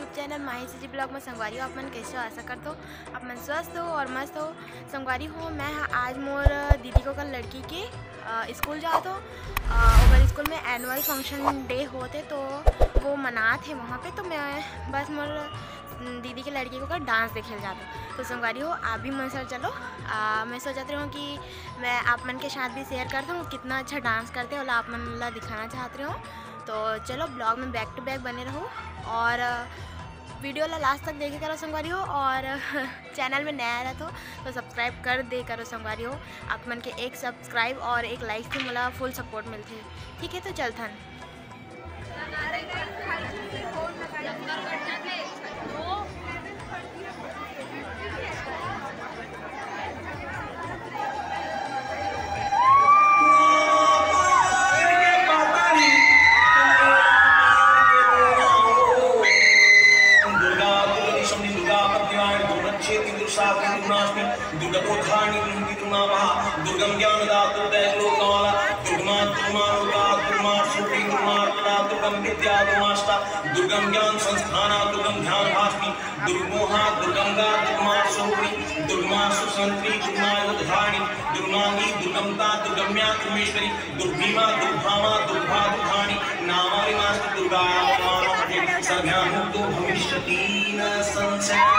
YouTube channel माही जी blog में। संगवारी हो आप मन कैसे हो? आशा करते हो आप मन स्वस्थ हो और मस्त हो। संगवारी हो मैं आज मोर दीदी को कल लड़की के स्कूल जा तो अगर स्कूल में एनुअल फंक्शन डे होते तो वो मनाते वहाँ पे, तो मैं बस मोर दीदी के लड़की को कल डांस देखे जाता। तो संगवारी हो आप भी मन सर चलो। मैं सोचती हूँ कि मैं आप मन के साथ भी शेयर करता हूँ कितना अच्छा डांस करते हो, आप मन ला दिखाना चाहते हो। तो चलो ब्लॉग में बैक टू बैक बने रहो और वीडियो ला लास्ट तक देखे करो संगवारी हो। और चैनल में नया रहते हो तो सब्सक्राइब कर दे करो संगवारी हो। आप मन के एक सब्सक्राइब और एक लाइक से मुला फुल सपोर्ट मिलते। ठीक है तो चलथन। दुर्गम ज्ञान दातु दैलोकमाला दुर्गमा दुर्मानुका दुर्मा सुखी दुर्मार्पणा दुर्गम विद्या दुर्माष्टा दुर्गम ज्ञान संस्थाना दुर्गम ध्यान भास्मी दुर्मोहा दुर्गंगा दुर्मा सुखी दुर्मा सुसंत्री दुर्मायुधारिणी दुर्मांगी दुर्गमता दुर्गम्या दुर्मेश्वरी दुर्भीमा दुर्भामा दुर्भा दुर्धानी नामानि मास्तु दुर्गा नामः सर्वज्ञानतो भविष्यति न संशयः।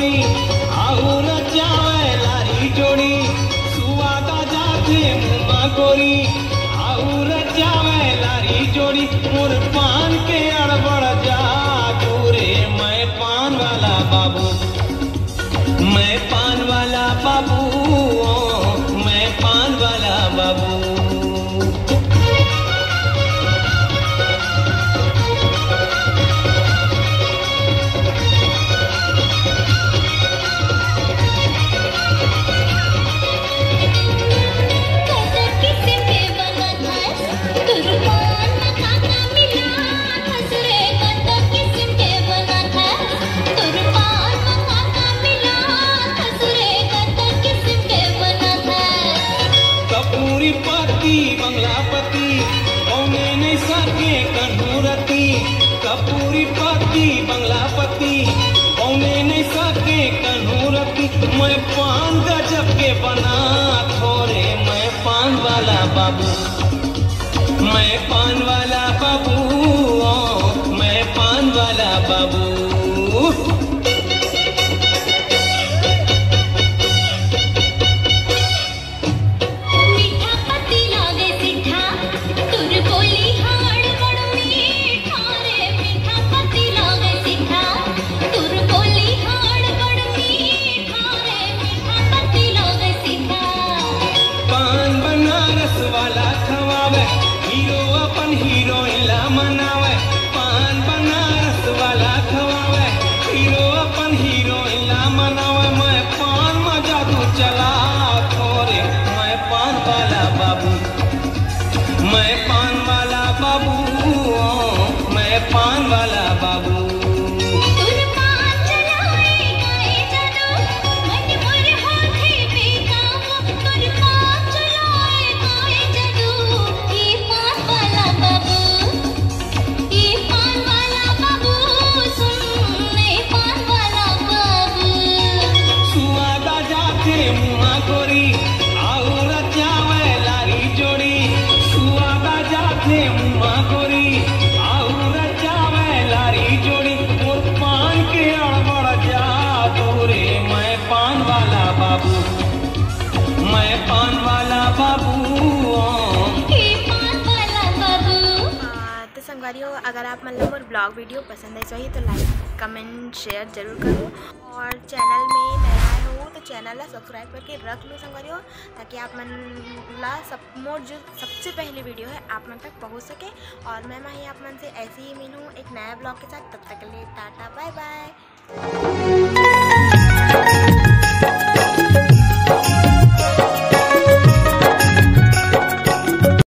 गोरी आऊ रचावे लारी जोड़ी सुवादा जाते मुआ गोरी आऊ रचावे लारी जोड़ी मोर पान के अड़बड़ जा दूरे मैं पान वाला बाबू मैं पान वाला बाबू मैं पान वाला बाबू बंगलापति औने नहीं सके कन्हूरती कपूरी पति बंगलापति औने नहीं सके कन्हूरती मैं पान गजब के बना थोरे मैं पान वाला बाबू मैं पान वाला बाबू मैं पान वाला बाबू पान वाला बाबू सुवादा जाते मुआ गोरी आऊ रचावे लारी जोड़ी सुवादा जाते मुआ गोरी जोड़ी मोर पान के अड़बड़ जा दूरे मैं पान वाला बाबू मैं पान वाला बाबू तो संगवारियों अगर आप मतलब मोर ब्लॉग वीडियो पसंद है चाहिए तो लाइक कमेंट शेयर जरूर करो और चैनल में नया हो तो चैनल ला सब्सक्राइब करके रख लो संगवारियों ताकि आप मन ला मोर जो सबसे पहली वीडियो है आप मन तक पहुंच सके और मैं माही आप मन से ऐसे ही मिलूँ एक नया ब्लॉग के साथ। तब तक के लिए टाटा बाय बाय।